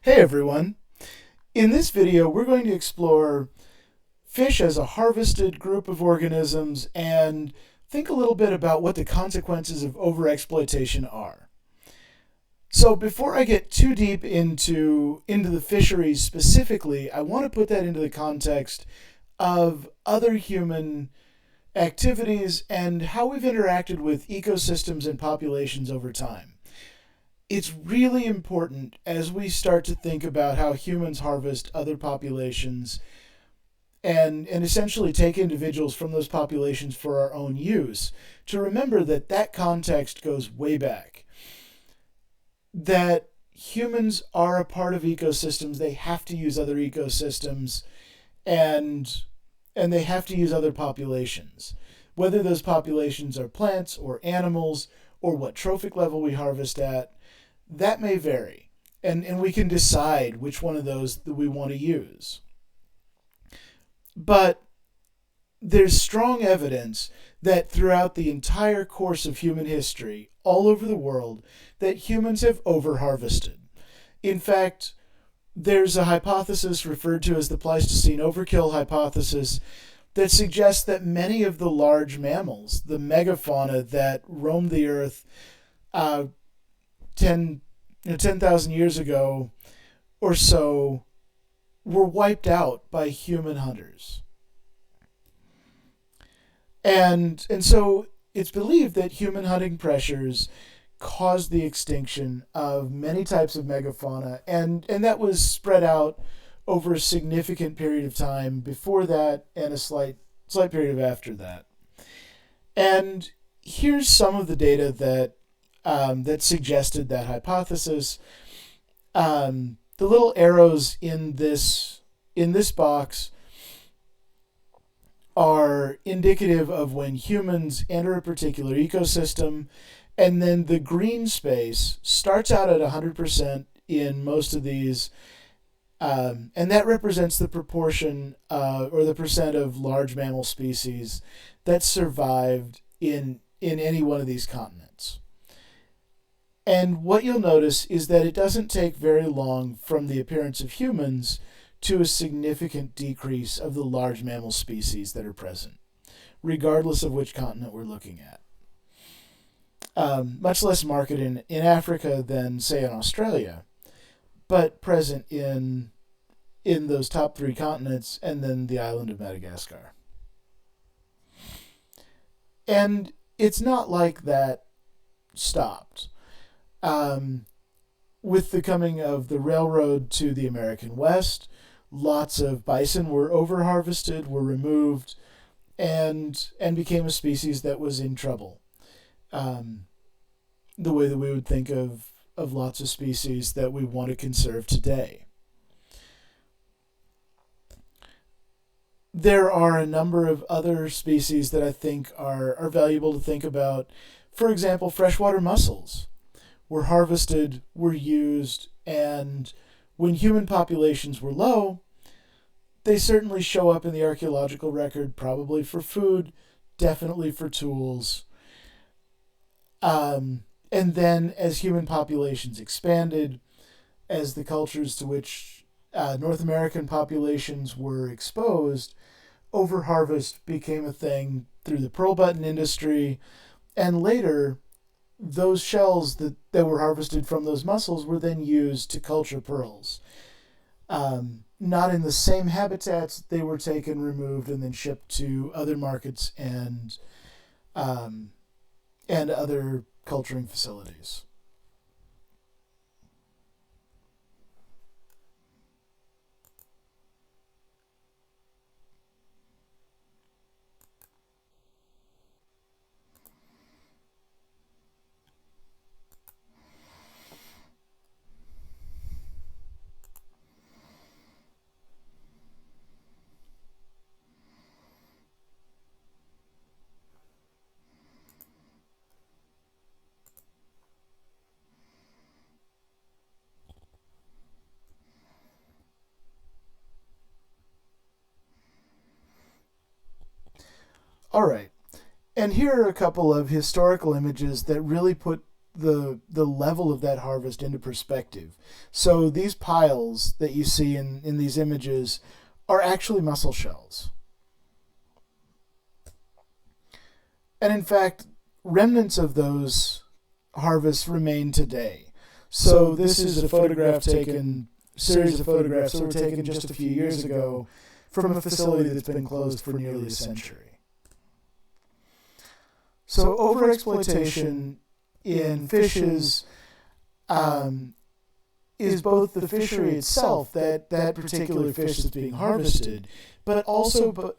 Hey everyone! In this video, we're going to explore fish as a harvested group of organisms and think a little bit about what the consequences of overexploitation are. So before I get too deep into the fisheries specifically, I want to put that into the context of other human activities and how we've interacted with ecosystems and populations over time. It's really important as we start to think about how humans harvest other populations and essentially take individuals from those populations for our own use to remember that that context goes way back. That humans are a part of ecosystems, they have to use other ecosystems and they have to use other populations. Whether those populations are plants or animals or what trophic level we harvest at, that may vary, and we can decide which one of those that we want to use. But there's strong evidence that throughout the entire course of human history, all over the world, that humans have overharvested. In fact, there's a hypothesis referred to as the Pleistocene overkill hypothesis that suggests that many of the large mammals, the megafauna that roamed the earth 10,000 years ago or so, were wiped out by human hunters. And so it's believed that human hunting pressures caused the extinction of many types of megafauna, and that was spread out over a significant period of time before that and a slight period of after that. And here's some of the data that suggested that hypothesis. The little arrows in this box are indicative of when humans enter a particular ecosystem, and then the green space starts out at 100% in most of these, and that represents the proportion or the percent of large mammal species that survived in any one of these continents. And what you'll notice is that it doesn't take very long from the appearance of humans to a significant decrease of the large mammal species that are present, regardless of which continent we're looking at. Much less marked in Africa than, say, in Australia, but present in those top three continents and then the island of Madagascar. And it's not like that stopped. With the coming of the railroad to the American West, lots of bison were overharvested, were removed, and became a species that was in trouble. The way that we would think of lots of species that we want to conserve today. There are a number of other species that I think are valuable to think about. For example, freshwater mussels were harvested, were used, and when human populations were low, they certainly show up in the archaeological record, probably for food, definitely for tools. And then as human populations expanded, as the cultures to which North American populations were exposed, overharvest became a thing through the pearl button industry, and later those shells that were harvested from those mussels were then used to culture pearls. Not in the same habitats, they were taken, removed, and then shipped to other markets and other culturing facilities. All right. And here are a couple of historical images that really put the level of that harvest into perspective. So these piles that you see in these images are actually mussel shells. And in fact, remnants of those harvests remain today. So this is a series of photographs that were taken just a few years ago from a facility that's been closed for nearly a century. So overexploitation in fishes is both the fishery itself, that particular fish that's being harvested, but also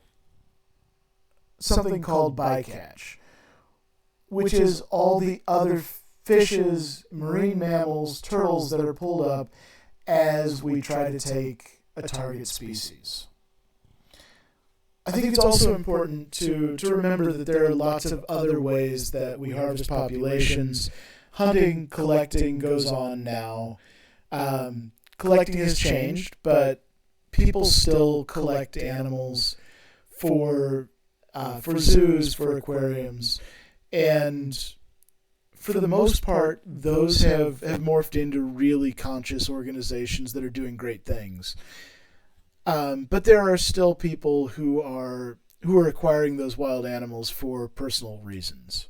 something called bycatch, which is all the other fishes, marine mammals, turtles that are pulled up as we try to take a target species. I think it's also important to remember that there are lots of other ways that we harvest populations. Hunting, collecting goes on now. Collecting has changed, but people still collect animals for zoos, for aquariums, and for the most part, those have morphed into really conscious organizations that are doing great things. But there are still people who are acquiring those wild animals for personal reasons.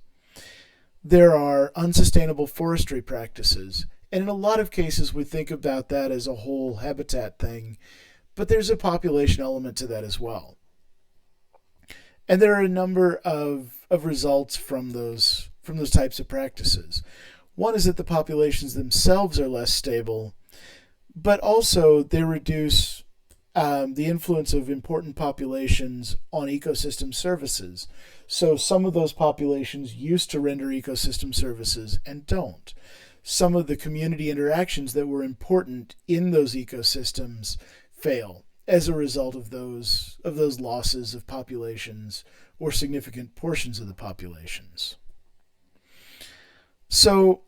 There are unsustainable forestry practices, and in a lot of cases we think about that as a whole habitat thing, but there's a population element to that as well. And there are a number of results from those types of practices. One is that the populations themselves are less stable, but also they reduce the influence of important populations on ecosystem services. So some of those populations used to render ecosystem services and don't. Some of the community interactions that were important in those ecosystems fail as a result of those losses of populations or significant portions of the populations. So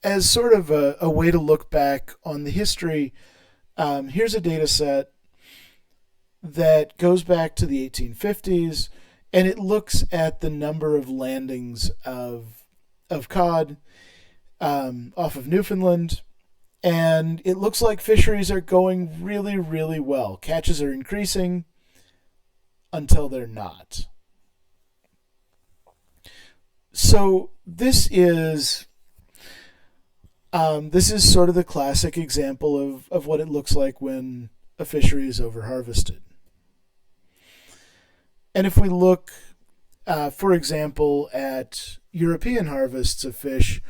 as sort of a way to look back on the history, here's a data set that goes back to the 1850s, and it looks at the number of landings of cod off of Newfoundland, and it looks like fisheries are going really, really well. Catches are increasing until they're not. So this is sort of the classic example of what it looks like when a fishery is overharvested. And if we look, for example, at European harvests of fish,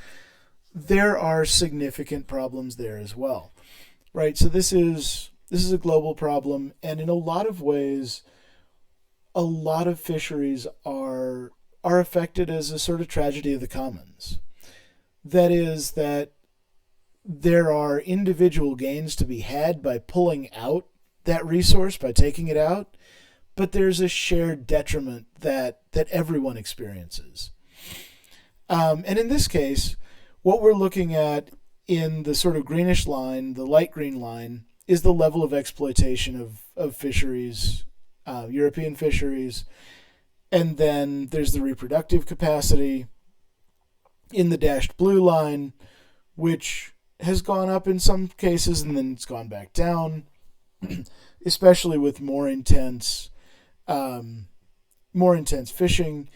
there are significant problems there as well, right? So this is a global problem, and in a lot of ways, a lot of fisheries are affected as a sort of tragedy of the commons. That is, that there are individual gains to be had by pulling out that resource, by taking it out, but there's a shared detriment that everyone experiences. And in this case, what we're looking at in the sort of greenish line, the light green line, is the level of exploitation of fisheries, European fisheries. And then there's the reproductive capacity in the dashed blue line, which has gone up in some cases and then it's gone back down, especially with more intense fishing.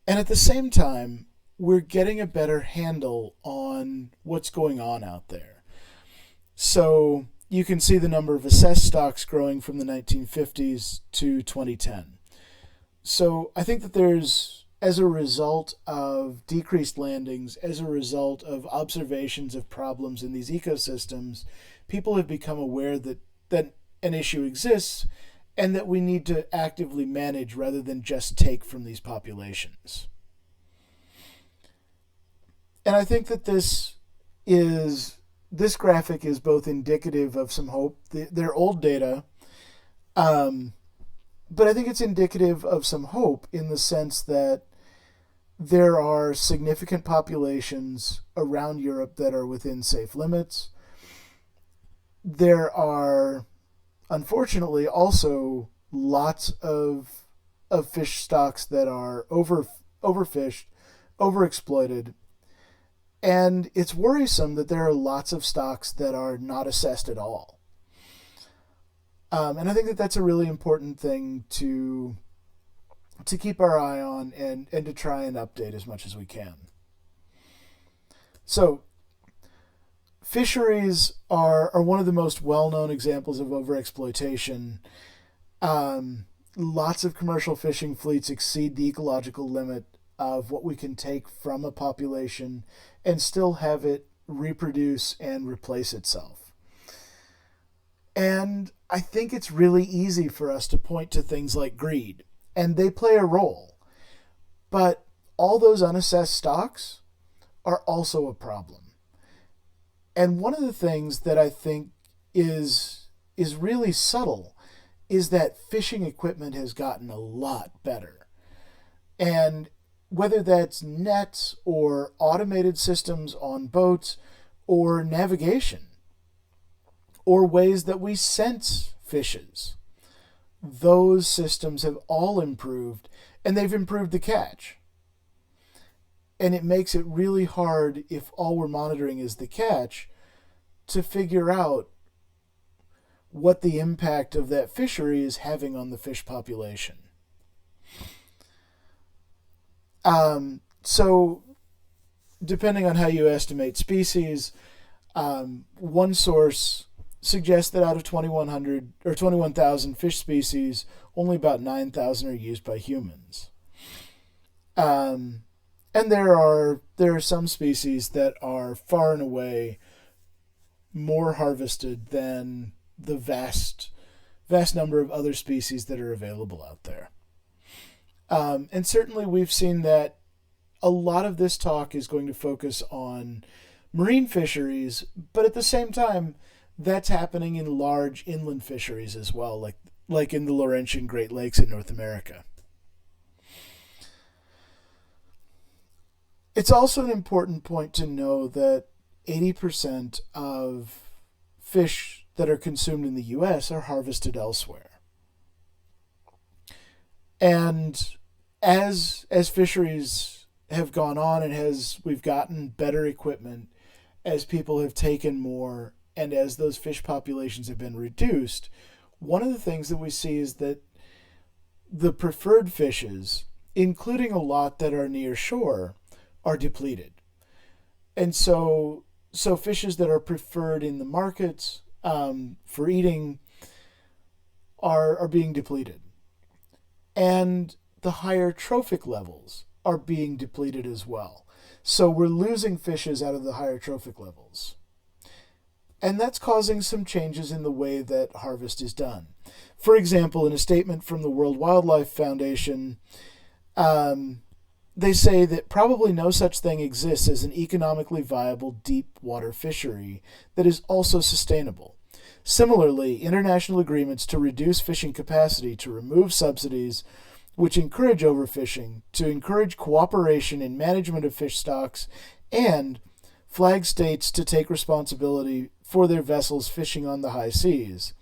And at the same time, we're getting a better handle on what's going on out there. So you can see the number of assessed stocks growing from the 1950s to 2010. So I think that there's, as a result of decreased landings, as a result of observations of problems in these ecosystems, people have become aware that an issue exists and that we need to actively manage rather than just take from these populations. And I think that this graphic is both indicative of some hope. They're old data, but I think it's indicative of some hope in the sense that there are significant populations around Europe that are within safe limits. There are, unfortunately, also lots of fish stocks that are overfished, overexploited, And it's worrisome that there are lots of stocks that are not assessed at all. And I think that that's a really important thing to keep our eye on and to try and update as much as we can. So, fisheries are one of the most well-known examples of overexploitation. Lots of commercial fishing fleets exceed the ecological limit of what we can take from a population and still have it reproduce and replace itself. And I think it's really easy for us to point to things like greed, and they play a role. But all those unassessed stocks are also a problem. And one of the things that I think is really subtle is that fishing equipment has gotten a lot better. And whether that's nets or automated systems on boats or navigation or ways that we sense fishes, those systems have all improved, and they've improved the catch. And it makes it really hard, if all we're monitoring is the catch, to figure out what the impact of that fishery is having on the fish population. So, depending on how you estimate species, one source suggests that out of 2,100 or 21,000 fish species, only about 9,000 are used by humans. And there are some species that are far and away more harvested than the vast number of other species that are available out there. And certainly we've seen that a lot of this talk is going to focus on marine fisheries, but at the same time, that's happening in large inland fisheries as well, like in the Laurentian Great Lakes in North America. It's also an important point to know that 80% of fish that are consumed in the U.S. are harvested elsewhere. And as fisheries have gone on and as we've gotten better equipment, as people have taken more, and as those fish populations have been reduced, one of the things that we see is that the preferred fishes, including a lot that are near shore, are depleted. And so fishes that are preferred in the markets for eating are being depleted. And the higher trophic levels are being depleted as well. So we're losing fishes out of the higher trophic levels. And that's causing some changes in the way that harvest is done. For example, in a statement from the World Wildlife Foundation, they say that probably no such thing exists as an economically viable deep water fishery that is also sustainable. Similarly, international agreements to reduce fishing capacity, to remove subsidies, which encourage overfishing, to encourage cooperation in management of fish stocks, and flag states to take responsibility for their vessels fishing on the high seas,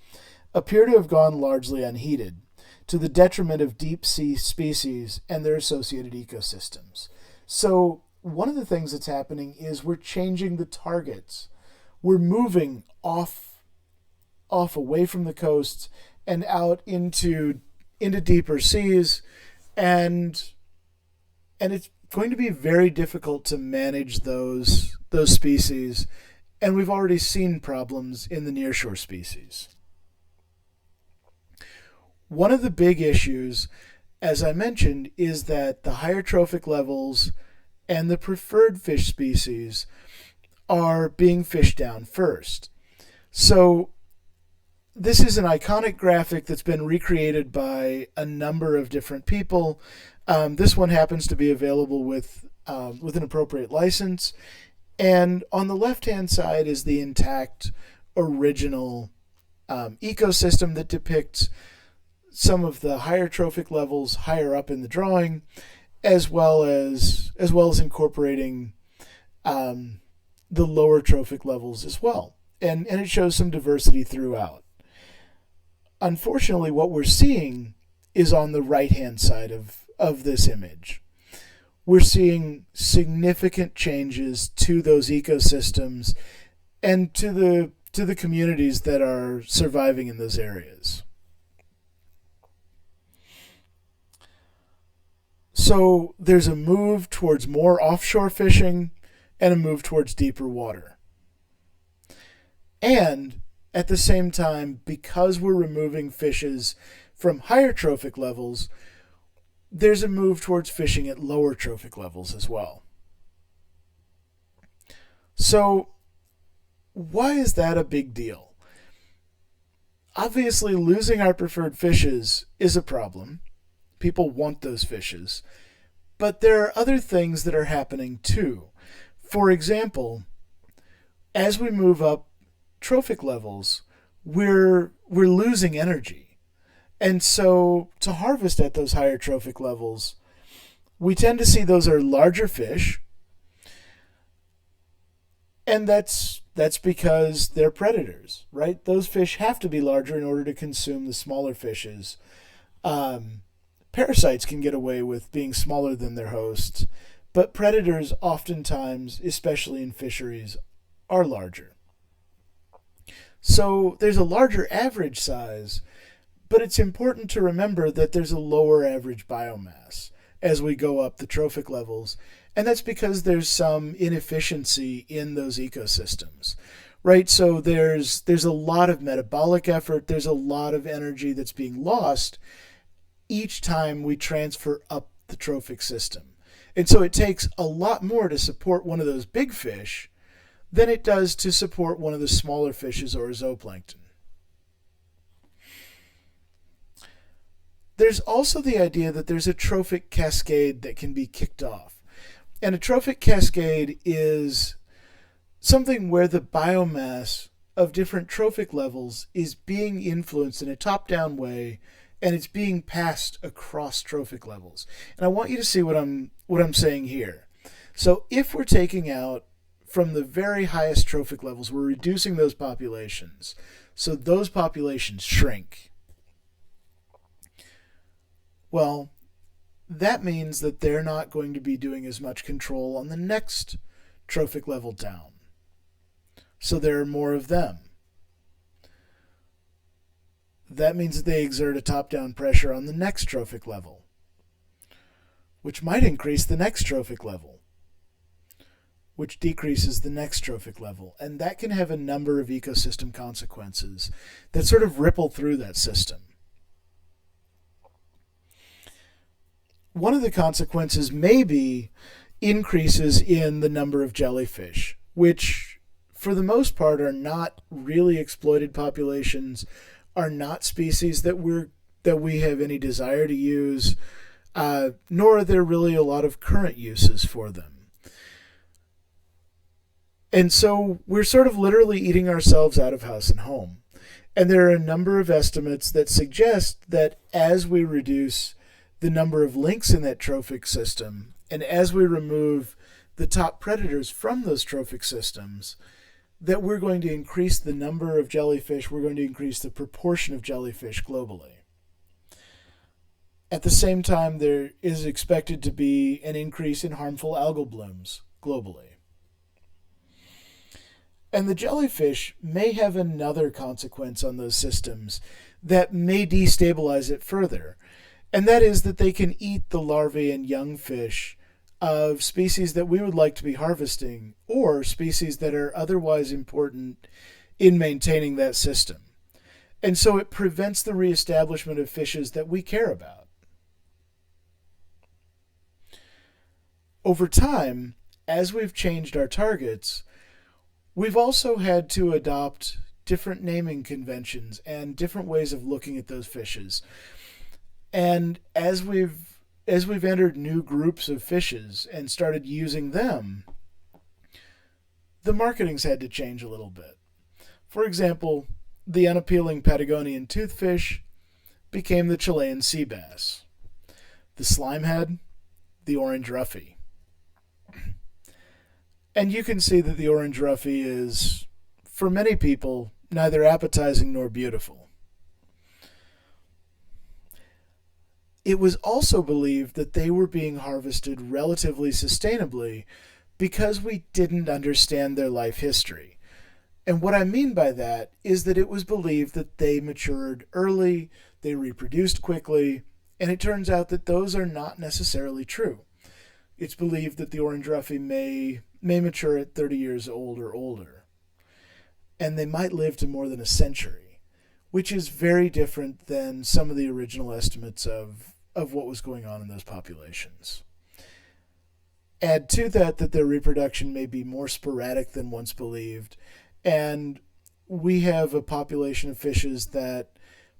appear to have gone largely unheeded, to the detriment of deep sea species and their associated ecosystems. So one of the things that's happening is we're changing the targets. We're moving off away from the coasts and out into deeper seas, and it's going to be very difficult to manage those species, and we've already seen problems in the nearshore species. One of the big issues, as I mentioned, is that the higher trophic levels and the preferred fish species are being fished down first. So this is an iconic graphic that's been recreated by a number of different people. This one happens to be available with an appropriate license. And on the left-hand side is the intact original ecosystem that depicts some of the higher trophic levels higher up in the drawing, as well as incorporating the lower trophic levels as well. And it shows some diversity throughout. Unfortunately, what we're seeing is on the right-hand side of this image, we're seeing significant changes to those ecosystems and to the communities that are surviving in those areas. So there's a move towards more offshore fishing and a move towards deeper water. And at the same time, because we're removing fishes from higher trophic levels, there's a move towards fishing at lower trophic levels as well. So why is that a big deal? Obviously, losing our preferred fishes is a problem. People want those fishes. But there are other things that are happening too. For example, as we move up trophic levels, we're losing energy. And so to harvest at those higher trophic levels, we tend to see those are larger fish. And that's because they're predators, right? Those fish have to be larger in order to consume the smaller fishes. Parasites can get away with being smaller than their hosts, but predators oftentimes, especially in fisheries, are larger. So there's a larger average size, but it's important to remember that there's a lower average biomass as we go up the trophic levels. And that's because there's some inefficiency in those ecosystems, right? So there's a lot of metabolic effort. There's a lot of energy that's being lost each time we transfer up the trophic system. And so it takes a lot more to support one of those big fish than it does to support one of the smaller fishes or zooplankton. There's also the idea that there's a trophic cascade that can be kicked off. And a trophic cascade is something where the biomass of different trophic levels is being influenced in a top-down way, and it's being passed across trophic levels. And I want you to see what I'm saying here. So if we're taking out from the very highest trophic levels, we're reducing those populations. So those populations shrink. Well, that means that they're not going to be doing as much control on the next trophic level down. So there are more of them. That means that they exert a top-down pressure on the next trophic level, which might increase the next trophic level, which decreases the next trophic level. And that can have a number of ecosystem consequences that sort of ripple through that system. One of the consequences may be increases in the number of jellyfish, which for the most part are not really exploited populations, are not species that we have any desire to use, nor are there really a lot of current uses for them. And so we're sort of literally eating ourselves out of house and home. And there are a number of estimates that suggest that as we reduce the number of links in that trophic system, and as we remove the top predators from those trophic systems, that we're going to increase the number of jellyfish, we're going to increase the proportion of jellyfish globally. At the same time, there is expected to be an increase in harmful algal blooms globally. And the jellyfish may have another consequence on those systems that may destabilize it further. And that is that they can eat the larvae and young fish of species that we would like to be harvesting, or species that are otherwise important in maintaining that system. And so it prevents the reestablishment of fishes that we care about. Over time, as we've changed our targets, we've also had to adopt different naming conventions and different ways of looking at those fishes. And as we've entered new groups of fishes and started using them, the marketing's had to change a little bit. For example, the unappealing Patagonian toothfish became the Chilean sea bass. The slimehead, the orange roughy. And you can see that the orange roughy is, for many people, neither appetizing nor beautiful. It was also believed that they were being harvested relatively sustainably because we didn't understand their life history. And what I mean by that is that it was believed that they matured early, they reproduced quickly, and it turns out that those are not necessarily true. It's believed that the orange roughy may mature at 30 years old or older, and they might live to more than a century, which is very different than some of the original estimates of what was going on in those populations. Add to that their reproduction may be more sporadic than once believed, and we have a population of fishes that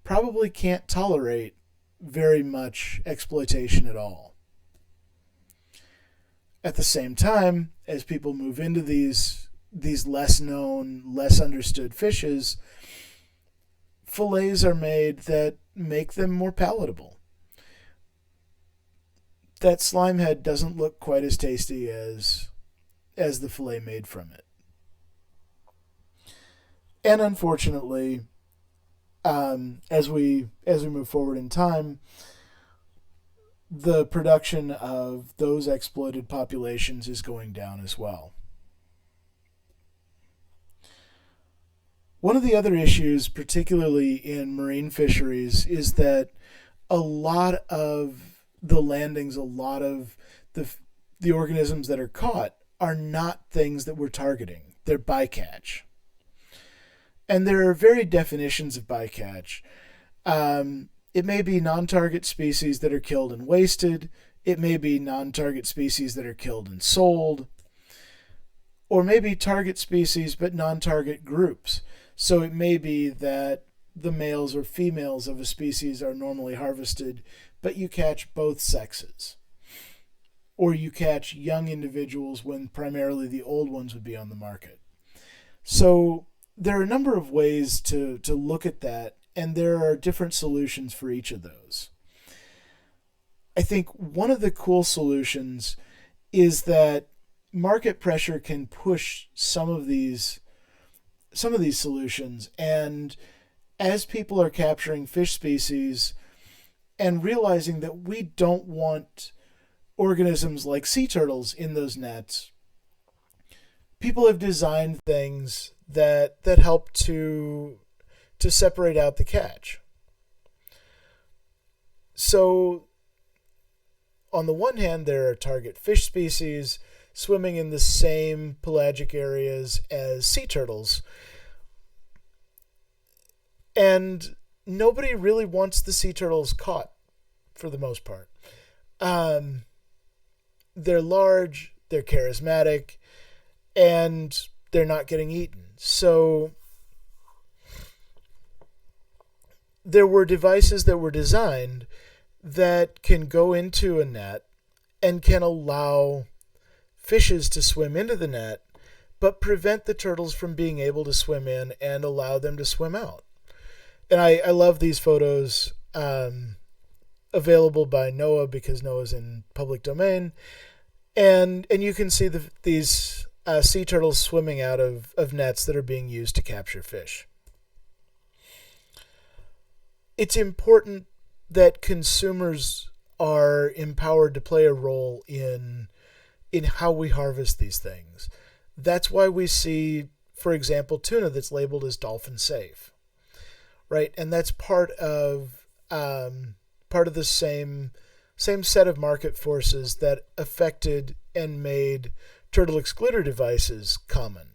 probably can't tolerate very much exploitation at all. At the same time, as people move into these less known, less understood fishes, fillets are made that make them more palatable. That slime head doesn't look quite as tasty as the fillet made from it. And unfortunately, as we move forward in time, the production of those exploited populations is going down as well. One of the other issues, particularly in marine fisheries, is that a lot of the landings, a lot of the organisms that are caught are not things that we're targeting. They're bycatch. And there are varied definitions of bycatch. It may be non-target species that are killed and wasted. It may be non-target species that are killed and sold. Or maybe target species but non-target groups. So it may be that the males or females of a species are normally harvested, but you catch both sexes. Or you catch young individuals when primarily the old ones would be on the market. So there are a number of ways to look at that, and there are different solutions for each of those. I think one of the cool solutions is that market pressure can push some of these solutions, and as people are capturing fish species and realizing that we don't want organisms like sea turtles in those nets, people have designed things that help to separate out the catch. So on the one hand, there are target fish species swimming in the same pelagic areas as sea turtles, and nobody really wants the sea turtles caught for the most part. They're large, they're charismatic, and they're not getting eaten. So there were devices that were designed that can go into a net and can allow fishes to swim into the net, but prevent the turtles from being able to swim in and allow them to swim out. And I love these photos available by NOAA because NOAA's in public domain. And you can see these sea turtles swimming out of nets that are being used to capture fish. It's important that consumers are empowered to play a role in how we harvest these things. That's why we see, for example, tuna that's labeled as dolphin safe, right? And that's part of the same set of market forces that affected and made turtle excluder devices common.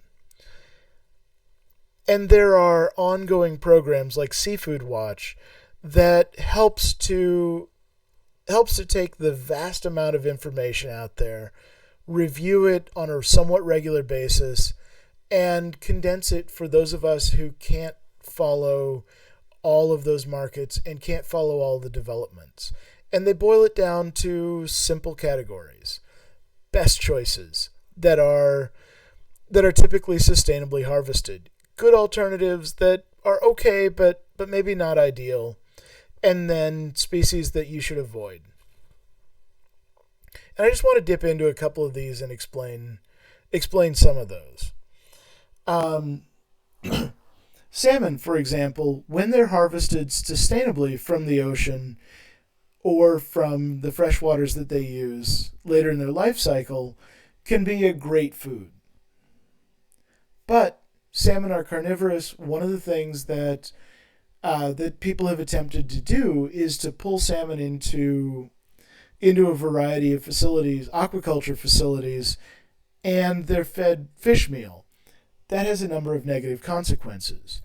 And there are ongoing programs like Seafood Watch that helps to take the vast amount of information out there, review it on a somewhat regular basis, and condense it for those of us who can't follow all of those markets and can't follow all the developments. And they boil it down to simple categories. Best choices that are typically sustainably harvested. Good alternatives that are okay but maybe not ideal. And then species that you should avoid. And I just want to dip into a couple of these and explain some of those. Salmon, for example, when they're harvested sustainably from the ocean, or from the freshwaters that they use later in their life cycle can be a great food. But salmon are carnivorous. One of the things that people have attempted to do is to pull salmon into a variety of facilities, aquaculture facilities, and they're fed fish meal. That has a number of negative consequences.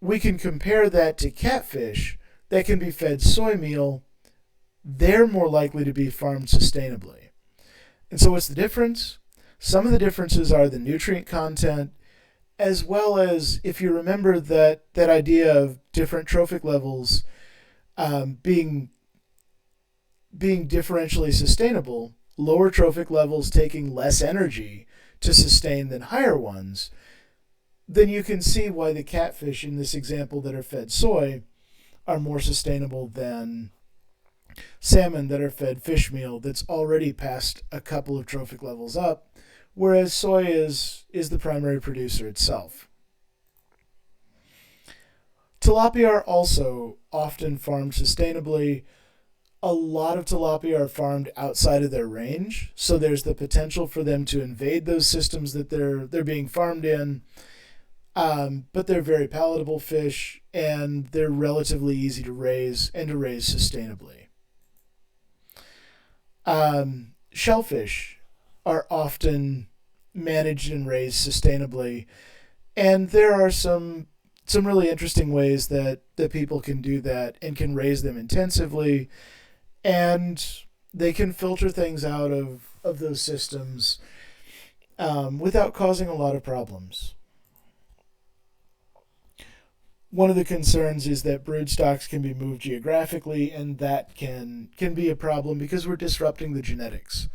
We can compare that to catfish that can be fed soy meal. They're more likely to be farmed sustainably. And so what's the difference? Some of the differences are the nutrient content, as well as, if you remember that idea of different trophic levels being differentially sustainable, lower trophic levels taking less energy to sustain than higher ones, then you can see why the catfish in this example that are fed soy are more sustainable than salmon that are fed fish meal that's already passed a couple of trophic levels up, whereas soy is the primary producer itself. Tilapia are also often farmed sustainably. A lot of tilapia are farmed outside of their range, so there's the potential for them to invade those systems that they're being farmed in. But they're very palatable fish, and they're relatively easy to raise and to raise sustainably. Shellfish are often managed and raised sustainably, and there are some really interesting ways that people can do that and can raise them intensively, and they can filter things out of those systems without causing a lot of problems. One of the concerns is that brood stocks can be moved geographically, and that can be a problem because we're disrupting the genetics.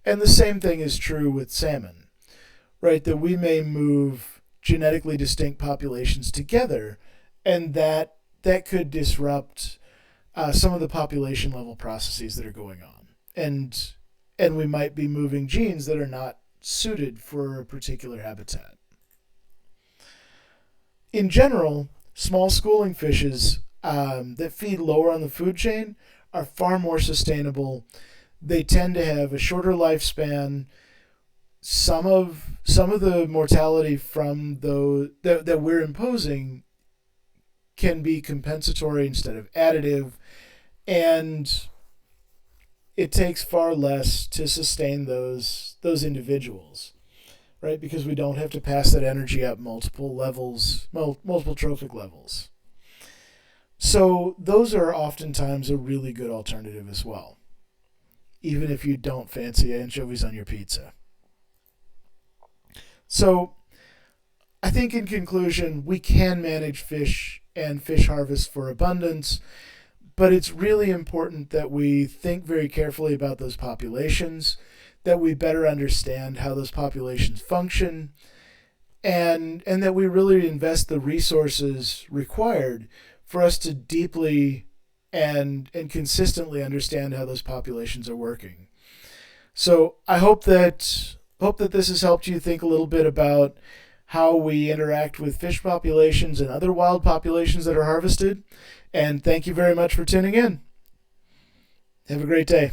And the same thing is true with salmon, right? That we may move genetically distinct populations together, and that could disrupt some of the population level processes that are going on. And we might be moving genes that are not suited for a particular habitat. In general, small schooling fishes that feed lower on the food chain are far more sustainable. They tend to have a shorter lifespan. Some of the mortality from those that we're imposing can be compensatory instead of additive, and it takes far less to sustain those individuals, right? Because we don't have to pass that energy up multiple levels, multiple trophic levels. So those are oftentimes a really good alternative as well, even if you don't fancy anchovies on your pizza. So I think in conclusion, we can manage fish and fish harvest for abundance, but it's really important that we think very carefully about those populations, that we better understand how those populations function, and that we really invest the resources required for us to deeply and consistently understand how those populations are working. So I hope that this has helped you think a little bit about how we interact with fish populations and other wild populations that are harvested. And thank you very much for tuning in. Have a great day.